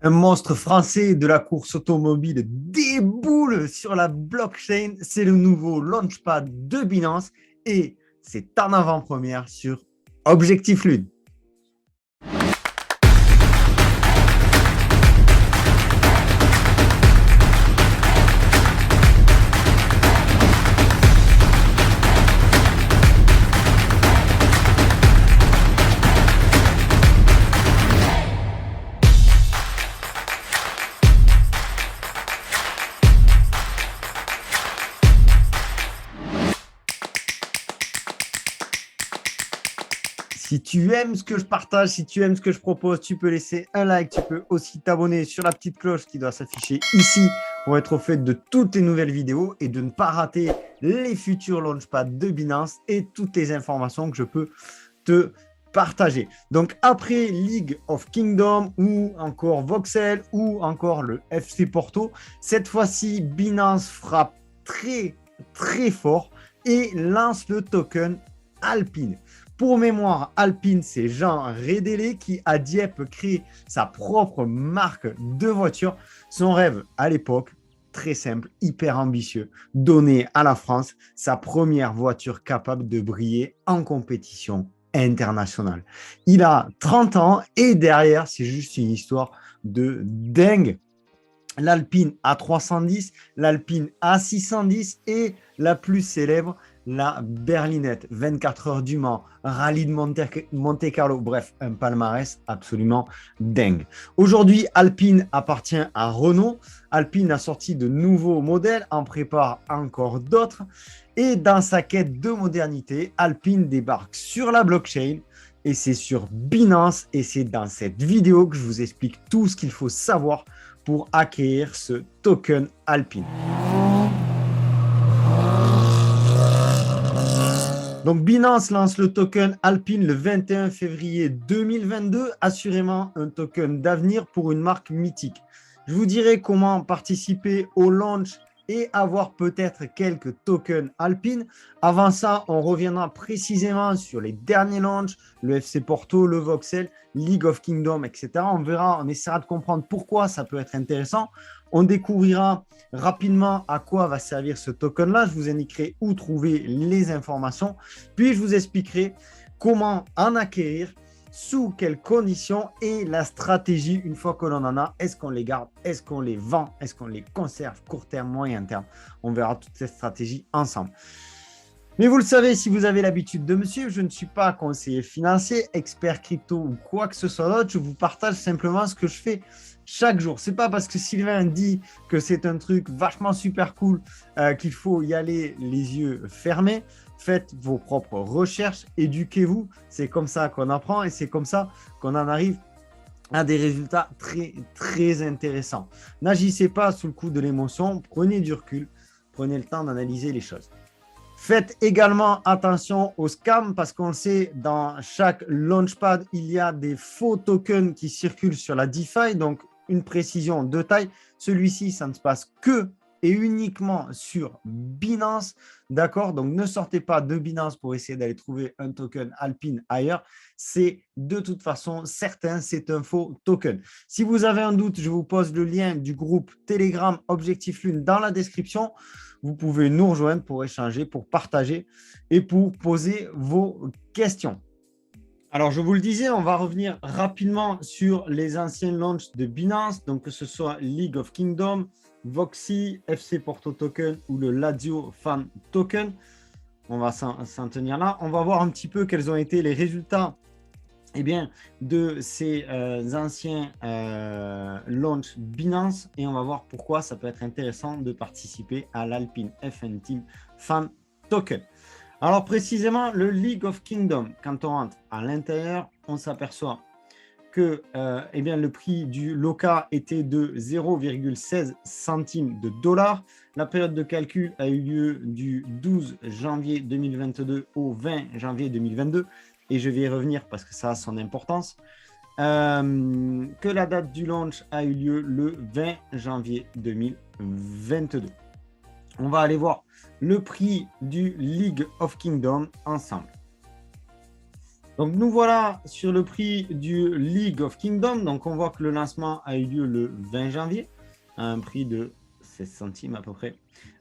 Un monstre français de la course automobile déboule sur la blockchain. C'est le nouveau Launchpad de Binance et c'est en avant-première sur Objectif Lune. Si tu aimes ce que je partage, si tu aimes ce que je propose, tu peux laisser un like, tu peux aussi t'abonner sur la petite cloche qui doit s'afficher ici pour être au fait de toutes les nouvelles vidéos et de ne pas rater les futurs launchpads de Binance et toutes les informations que je peux te partager. Donc après League of Kingdom ou encore Voxel ou encore le FC Porto, cette fois-ci Binance frappe très fort et lance le token Alpine. Pour mémoire, Alpine, c'est Jean Rédélé qui, à Dieppe, crée sa propre marque de voiture. Son rêve, à l'époque, très simple, hyper ambitieux, donner à la France sa première voiture capable de briller en compétition internationale. Il a 30 ans et derrière, c'est juste une histoire de dingue. L'Alpine A310, l'Alpine A610 et la plus célèbre, la berlinette, 24 heures du Mans, rallye de Monte Carlo, bref, un palmarès absolument dingue. Aujourd'hui, Alpine appartient à Renault. Alpine a sorti de nouveaux modèles, en prépare encore d'autres. Et dans sa quête de modernité, Alpine débarque sur la blockchain et c'est sur Binance. Et c'est dans cette vidéo que je vous explique tout ce qu'il faut savoir pour acquérir ce token Alpine. Donc Binance lance le token Alpine le 21 février 2022, assurément un token d'avenir pour une marque mythique. Je vous dirai comment participer au launch et avoir peut-être quelques tokens Alpine. Avant ça, on reviendra précisément sur les derniers launchs, le FC Porto, le Voxel, League of Kingdom, etc. On verra, on essaiera de comprendre pourquoi ça peut être intéressant. On découvrira rapidement à quoi va servir ce token-là. Je vous indiquerai où trouver les informations. Puis, je vous expliquerai comment en acquérir, sous quelles conditions et la stratégie une fois que l'on en a. Est-ce qu'on les garde? Est-ce qu'on les vend? Est-ce qu'on les conserve court terme, moyen terme? On verra toutes ces stratégies ensemble. Mais vous le savez, si vous avez l'habitude de me suivre, je ne suis pas conseiller financier, expert crypto ou quoi que ce soit d'autre. Je vous partage simplement ce que je fais chaque jour. Ce n'est pas parce que Sylvain dit que c'est un truc vachement super cool qu'il faut y aller les yeux fermés. Faites vos propres recherches, éduquez-vous. C'est comme ça qu'on apprend et c'est comme ça qu'on en arrive à des résultats très intéressants. N'agissez pas sous le coup de l'émotion, prenez du recul, prenez le temps d'analyser les choses. Faites également attention aux scams parce qu'on le sait, dans chaque launchpad, il y a des faux tokens qui circulent sur la DeFi, donc une précision de taille. Celui-ci, ça ne se passe que et uniquement sur Binance, d'accord? Donc, ne sortez pas de Binance pour essayer d'aller trouver un token Alpine ailleurs. C'est de toute façon certain, c'est un faux token. Si vous avez un doute, je vous pose le lien du groupe Telegram Objectif Lune dans la description. Vous pouvez nous rejoindre pour échanger, pour partager et pour poser vos questions. Alors, je vous le disais, on va revenir rapidement sur les anciens launchs de Binance, donc que ce soit League of Kingdom, Voxy, FC Porto Token ou le Lazio Fan Token. On va s'en tenir là. On va voir un petit peu quels ont été les résultats de ces anciens launch Binance et on va voir pourquoi ça peut être intéressant de participer à l'Alpine FN Team Fan Token. Alors précisément, le League of Kingdom, quand on rentre à l'intérieur, on s'aperçoit que le prix du LOCA était de 0,16 centimes de dollars. La période de calcul a eu lieu du 12 janvier 2022 au 20 janvier 2022. Et je vais y revenir parce que ça a son importance, que la date du launch a eu lieu le 20 janvier 2022. On va aller voir le prix du League of Kingdom ensemble. Donc, nous voilà sur le prix du League of Kingdom. Donc, on voit que le lancement a eu lieu le 20 janvier à un prix de 16 centimes à peu près.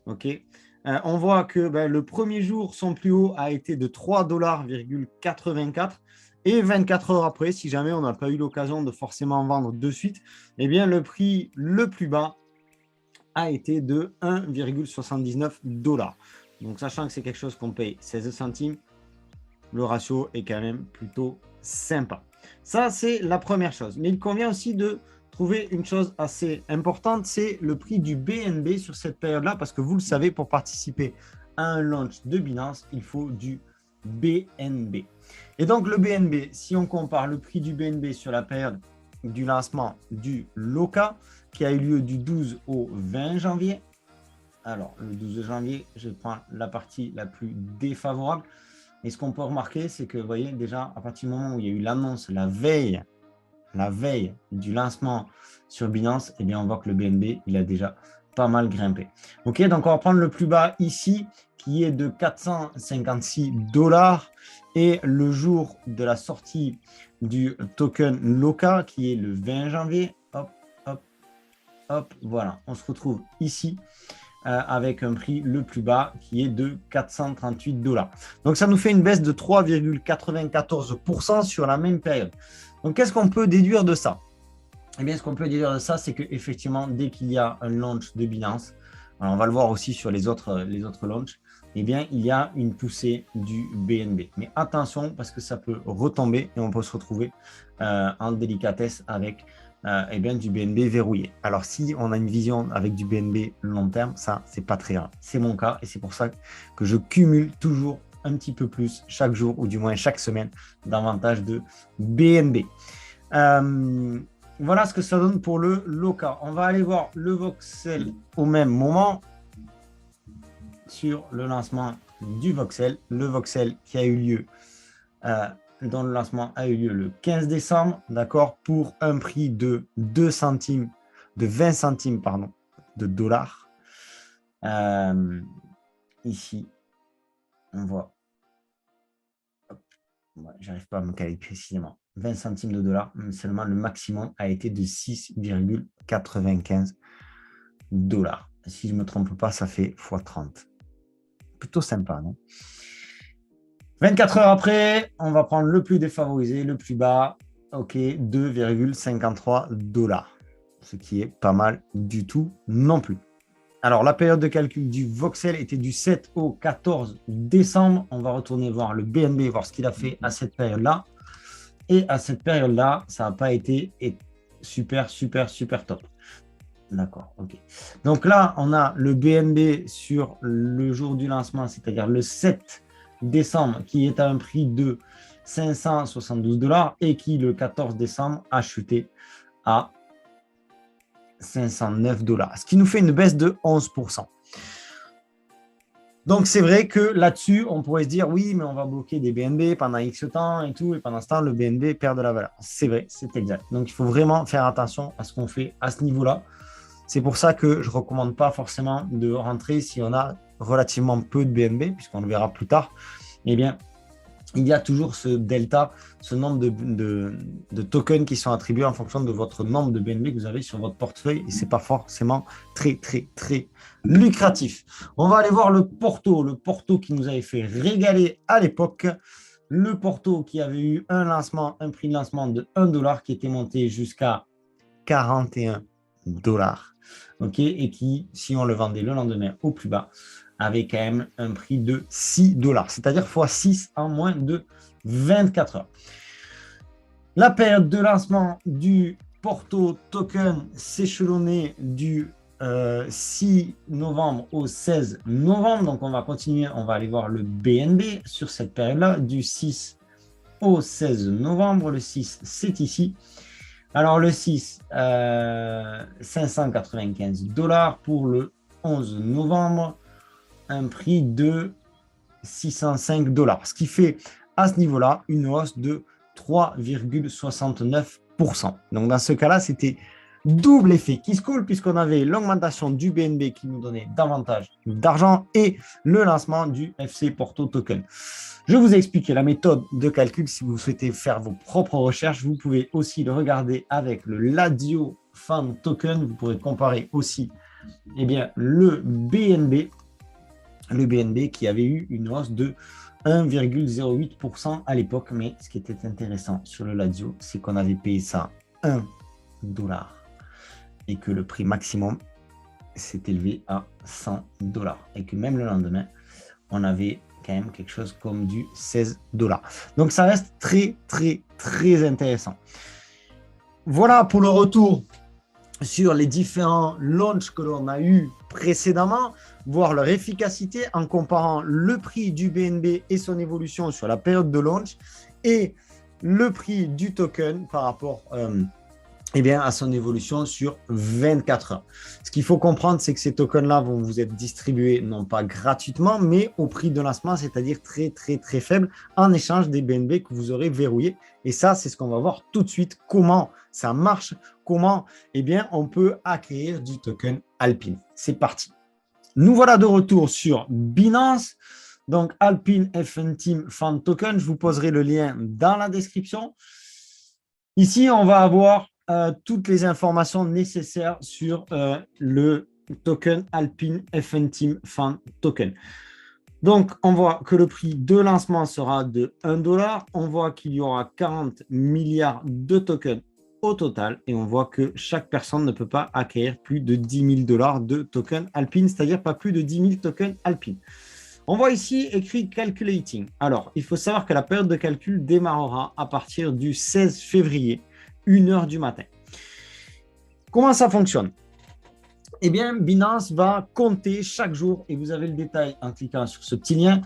OK. On voit que le premier jour, son plus haut a été de 3,84 $. Et 24 heures après, si jamais on n'a pas eu l'occasion de forcément vendre de suite, eh bien, le prix le plus bas a été de 1,79 $. Donc, sachant que c'est quelque chose qu'on paye 16 centimes, le ratio est quand même plutôt sympa. Ça, c'est la première chose. Mais il convient aussi de trouver une chose assez importante, c'est le prix du BNB sur cette période-là, parce que vous le savez, pour participer à un launch de Binance, il faut du BNB. Et donc, le BNB, si on compare le prix du BNB sur la période du lancement du LOCA, qui a eu lieu du 12 au 20 janvier, alors le 12 janvier, je prends la partie la plus défavorable. Et ce qu'on peut remarquer, c'est que, vous voyez, déjà, à partir du moment où il y a eu l'annonce la veille du lancement sur Binance, eh bien, on voit que le BNB, il a déjà pas mal grimpé. OK, donc on va prendre le plus bas ici, qui est de 456 $. Et le jour de la sortie du token LOCA, qui est le 20 janvier, hop, hop, hop, voilà, on se retrouve ici. Avec un prix le plus bas qui est de 438 $. Donc, ça nous fait une baisse de 3,94% sur la même période. Donc, qu'est-ce qu'on peut déduire de ça? Eh bien, ce qu'on peut déduire de ça, c'est qu'effectivement, dès qu'il y a un launch de Binance, alors on va le voir aussi sur les autres launchs, eh bien, il y a une poussée du BNB. Mais attention, parce que ça peut retomber et on peut se retrouver en délicatesse avec du BNB verrouillé. Alors, si on a une vision avec du BNB long terme, ça, c'est pas très grave. C'est mon cas et c'est pour ça que je cumule toujours un petit peu plus chaque jour ou du moins chaque semaine davantage de BNB. Voilà ce que ça donne pour le LOCA. On va aller voir le Voxel au même moment sur le lancement du Voxel. Le Voxel qui a eu lieu dont le lancement a eu lieu le 15 décembre, d'accord, pour un prix de 20 centimes, de dollars. Ici, on voit, j'arrive pas à me caler précisément, 20 centimes de dollars, seulement le maximum a été de 6,95 $. Si je ne me trompe pas, ça fait x30. Plutôt sympa, non? 24 heures après, on va prendre le plus défavorisé, le plus bas, ok, 2,53 $, ce qui est pas mal du tout non plus. Alors, la période de calcul du Voxel était du 7 au 14 décembre. On va retourner voir le BNB, voir ce qu'il a fait à cette période-là. Et à cette période-là, ça n'a pas été super top. D'accord, ok. Donc là, on a le BNB sur le jour du lancement, c'est-à-dire le 7 décembre, qui est à un prix de 572 $ et qui, le 14 décembre, a chuté à 509 $, ce qui nous fait une baisse de 11%. Donc, c'est vrai que là-dessus, on pourrait se dire, oui, mais on va bloquer des BNB pendant X temps et tout, et pendant ce temps, le BNB perd de la valeur. C'est vrai, c'est exact. Donc, il faut vraiment faire attention à ce qu'on fait à ce niveau-là. C'est pour ça que je ne recommande pas forcément de rentrer si on a relativement peu de BNB, puisqu'on le verra plus tard. Eh bien, il y a toujours ce delta, ce nombre de tokens qui sont attribués en fonction de votre nombre de BNB que vous avez sur votre portefeuille, et ce n'est pas forcément très lucratif. On va aller voir le Porto qui nous avait fait régaler à l'époque. Le Porto qui avait eu un prix de lancement de 1 $ qui était monté jusqu'à 41 $. Okay, et qui, si on le vendait le lendemain au plus bas, avait quand même un prix de 6 $, c'est-à-dire x6 en moins de 24 heures. La période de lancement du Porto token s'échelonnait du 6 novembre au 16 novembre. Donc, on va continuer, on va aller voir le BNB sur cette période-là, du 6 au 16 novembre. Le 6, c'est ici. Alors, le 6, 595 $ pour le 11 novembre, un prix de 605 $, ce qui fait à ce niveau-là une hausse de 3,69%. Donc, dans ce cas-là, c'était double effet qui se coule puisqu'on avait l'augmentation du BNB qui nous donnait davantage d'argent et le lancement du FC Porto Token. Je vous ai expliqué la méthode de calcul. Si vous souhaitez faire vos propres recherches, vous pouvez aussi le regarder avec le Ladio Fan Token. Vous pourrez comparer aussi le BNB qui avait eu une hausse de 1,08% à l'époque. Mais ce qui était intéressant sur le Ladio, c'est qu'on avait payé ça 1 dollar et que le prix maximum s'est élevé à 100 dollars et que même le lendemain, on avait quand même quelque chose comme du 16 dollars. Donc, ça reste très, très, très intéressant. Voilà pour le retour sur les différents launchs que l'on a eu précédemment, voir leur efficacité en comparant le prix du BNB et son évolution sur la période de launch et le prix du token par rapport à son évolution sur 24 heures. Ce qu'il faut comprendre, c'est que ces tokens-là vont vous être distribués non pas gratuitement, mais au prix de lancement, c'est-à-dire très, très, très faible, en échange des BNB que vous aurez verrouillés. Et ça, c'est ce qu'on va voir tout de suite, comment ça marche, comment on peut acquérir du token Alpine. C'est parti. Nous voilà de retour sur Binance. Donc, Alpine FN Team Fan Token, je vous poserai le lien dans la description. Ici, on va avoir toutes les informations nécessaires sur le token Alpine FN Team Fan Token. Donc, on voit que le prix de lancement sera de 1 dollar. On voit qu'il y aura 40 milliards de tokens au total. Et on voit que chaque personne ne peut pas acquérir plus de 10 000 dollars de tokens Alpine, c'est-à-dire pas plus de 10 000 tokens Alpine. On voit ici écrit Calculating. Alors, il faut savoir que la période de calcul démarrera à partir du 16 février, 1h du matin. Comment ça fonctionne? Binance va compter chaque jour, et vous avez le détail en cliquant sur ce petit lien.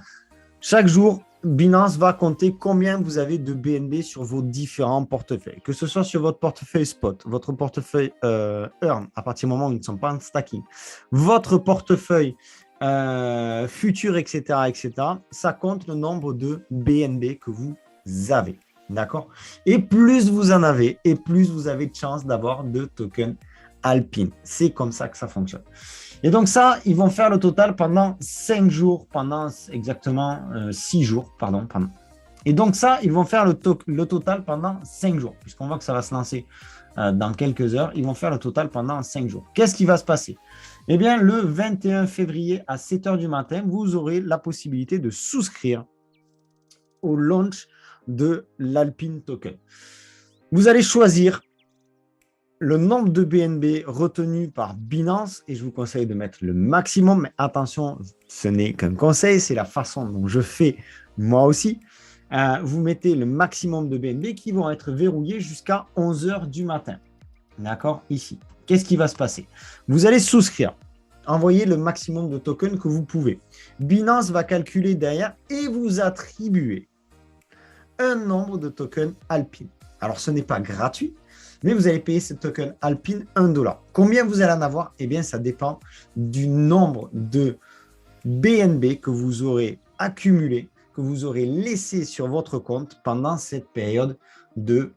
Chaque jour, Binance va compter combien vous avez de BNB sur vos différents portefeuilles, que ce soit sur votre portefeuille spot, votre portefeuille earn, à partir du moment où ils ne sont pas en stacking, votre portefeuille futur, etc., ça compte le nombre de BNB que vous avez. D'accord? Et plus vous en avez, et plus vous avez de chances d'avoir de tokens Alpine. C'est comme ça que ça fonctionne. Et donc ça, ils vont faire le total pendant 5 jours, pendant exactement 6 jours, pardon. Et donc ça, ils vont faire le total pendant 5 jours, puisqu'on voit que ça va se lancer dans quelques heures. Ils vont faire le total pendant 5 jours. Qu'est-ce qui va se passer? Le 21 février à 7h du matin, vous aurez la possibilité de souscrire au launch de l'Alpine Token. Vous allez choisir le nombre de BNB retenu par Binance et je vous conseille de mettre le maximum. Mais attention, ce n'est qu'un conseil, c'est la façon dont je fais moi aussi. Vous mettez le maximum de BNB qui vont être verrouillés jusqu'à 11h du matin. D'accord? Ici. Qu'est-ce qui va se passer? Vous allez souscrire. Envoyez le maximum de tokens que vous pouvez. Binance va calculer derrière et vous attribuer un nombre de tokens Alpine. Alors, ce n'est pas gratuit, mais vous allez payer ce token Alpine 1 dollar. Combien vous allez en avoir? Ça dépend du nombre de BNB que vous aurez accumulé, que vous aurez laissé sur votre compte pendant cette période de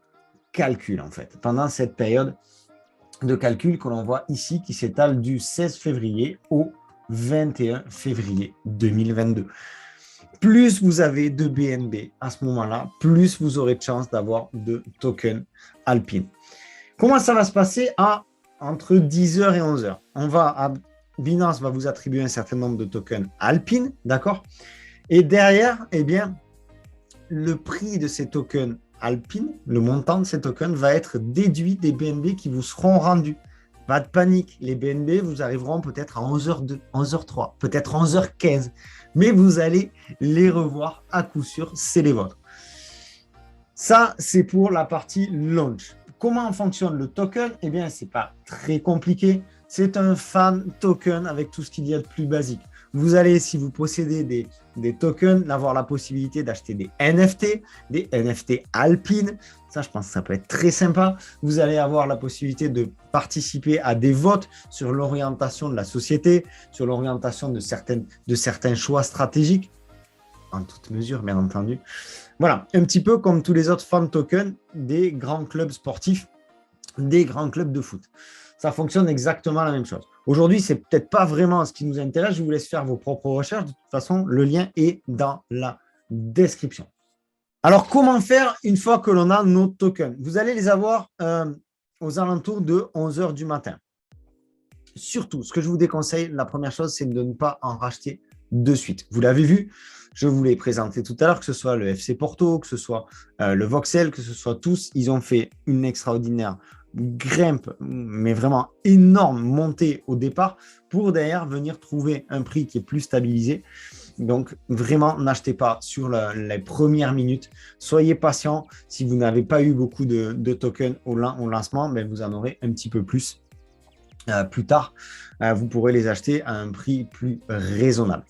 calcul, en fait. Pendant cette période de calcul que l'on voit ici, qui s'étale du 16 février au 21 février 2022. Plus vous avez de BNB à ce moment-là, plus vous aurez de chance d'avoir de tokens Alpine. Comment ça va se passer entre 10h et 11h? Binance va vous attribuer un certain nombre de tokens Alpine, d'accord? Et derrière, le prix de ces tokens Alpine, le montant de ces tokens va être déduit des BNB qui vous seront rendus. Pas de panique, les BNB vous arriveront peut-être à 11h02, 11h03, peut-être 11h15, mais vous allez les revoir à coup sûr, c'est les vôtres. Ça, c'est pour la partie launch. Comment fonctionne le token? Ce n'est pas très compliqué. C'est un fan token avec tout ce qu'il y a de plus basique. Vous allez, si vous possédez des tokens, avoir la possibilité d'acheter des NFT Alpine. Ça, je pense que ça peut être très sympa. Vous allez avoir la possibilité de participer à des votes sur l'orientation de la société, sur l'orientation de certains choix stratégiques, en toute mesure, bien entendu. Voilà, un petit peu comme tous les autres fan tokens des grands clubs sportifs des grands clubs de foot. Ça fonctionne exactement la même chose. Aujourd'hui, ce n'est peut-être pas vraiment ce qui nous intéresse. Je vous laisse faire vos propres recherches. De toute façon, le lien est dans la description. Alors, comment faire une fois que l'on a nos tokens? Vous allez les avoir aux alentours de 11 heures du matin. Surtout, ce que je vous déconseille, la première chose, c'est de ne pas en racheter de suite. Vous l'avez vu, je vous l'ai présenté tout à l'heure, que ce soit le FC Porto, que ce soit le Voxel, que ce soit tous, ils ont fait une extraordinaire grimpe, mais vraiment énorme montée au départ pour derrière venir trouver un prix qui est plus stabilisé. Donc, vraiment, n'achetez pas sur les premières minutes. Soyez patient. Si vous n'avez pas eu beaucoup de tokens au lancement, mais vous en aurez un petit peu plus plus tard. Vous pourrez les acheter à un prix plus raisonnable.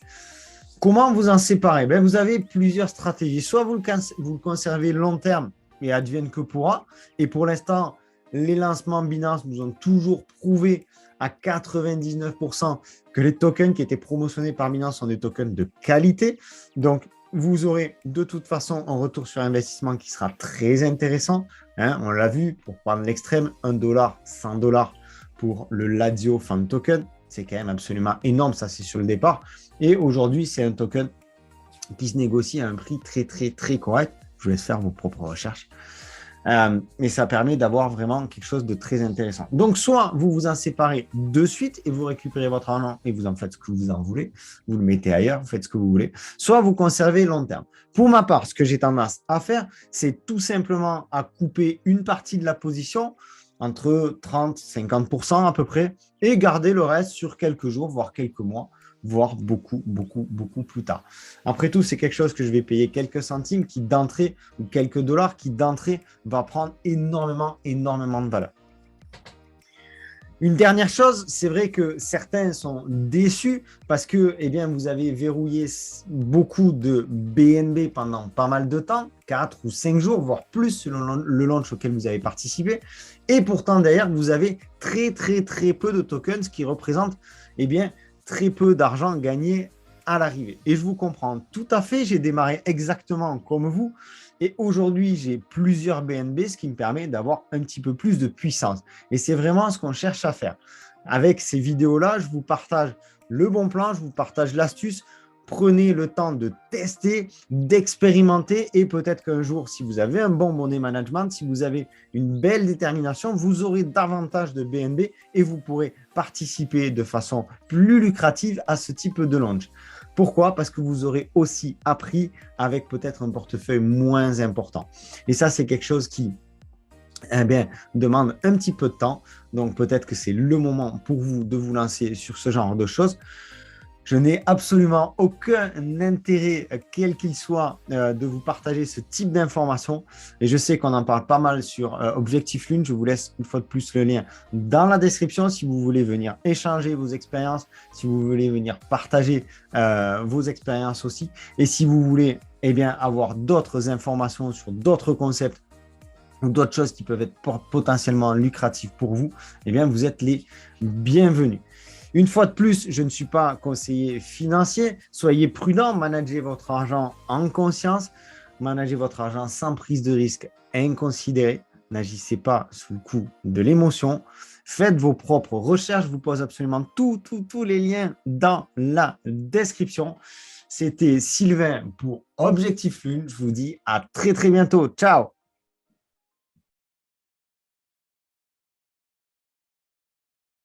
Comment vous en séparer? Vous avez plusieurs stratégies. Soit vous le conservez long terme et advienne que pourra. Et pour l'instant, les lancements Binance nous ont toujours prouvé à 99% que les tokens qui étaient promotionnés par Binance sont des tokens de qualité. Donc, vous aurez de toute façon un retour sur investissement qui sera très intéressant. On l'a vu, pour prendre l'extrême, $1, $100 pour le Lazio Fan Token. C'est quand même absolument énorme, ça c'est sur le départ. Et aujourd'hui, c'est un token qui se négocie à un prix très, très, très correct. Je vous laisse faire vos propres recherches. Mais ça permet d'avoir vraiment quelque chose de très intéressant. Donc, soit vous vous en séparez de suite et vous récupérez votre argent et vous en faites ce que vous en voulez. Vous le mettez ailleurs, vous faites ce que vous voulez. Soit vous conservez long terme. Pour ma part, ce que j'ai tendance à faire, c'est tout simplement à couper une partie de la position entre 30-50% à peu près, et garder le reste sur quelques jours, voire quelques mois, voire beaucoup, beaucoup, beaucoup plus tard. Après tout, c'est quelque chose que je vais payer quelques centimes qui d'entrée, ou quelques dollars qui d'entrée va prendre énormément, énormément de valeur. Une dernière chose, c'est vrai que certains sont déçus parce que vous avez verrouillé beaucoup de BNB pendant pas mal de temps, 4 ou 5 jours, voire plus selon le launch auquel vous avez participé. Et pourtant, d'ailleurs, vous avez très, très, très peu de tokens qui représentent très peu d'argent gagné à l'arrivée. Et je vous comprends tout à fait, j'ai démarré exactement comme vous. Et aujourd'hui, j'ai plusieurs BNB, ce qui me permet d'avoir un petit peu plus de puissance. Et c'est vraiment ce qu'on cherche à faire. Avec ces vidéos-là, je vous partage le bon plan, je vous partage l'astuce. Prenez le temps de tester, d'expérimenter et peut-être qu'un jour, si vous avez un bon money management, si vous avez une belle détermination, vous aurez davantage de BNB et vous pourrez participer de façon plus lucrative à ce type de launch. Pourquoi? Parce que vous aurez aussi appris avec peut-être un portefeuille moins important. Et ça, c'est quelque chose qui demande un petit peu de temps. Donc, peut-être que c'est le moment pour vous de vous lancer sur ce genre de choses. Je n'ai absolument aucun intérêt, quel qu'il soit, de vous partager ce type d'informations. Et je sais qu'on en parle pas mal sur Objectif Lune. Je vous laisse une fois de plus le lien dans la description si vous voulez venir échanger vos expériences, si vous voulez venir partager vos expériences aussi. Et si vous voulez avoir d'autres informations sur d'autres concepts ou d'autres choses qui peuvent être potentiellement lucratives pour vous, vous êtes les bienvenus. Une fois de plus, je ne suis pas conseiller financier. Soyez prudent, managez votre argent en conscience, managez votre argent sans prise de risque inconsidérée. N'agissez pas sous le coup de l'émotion. Faites vos propres recherches. Je vous pose absolument tous les liens dans la description. C'était Sylvain pour Objectif Lune. Je vous dis à très, très bientôt. Ciao!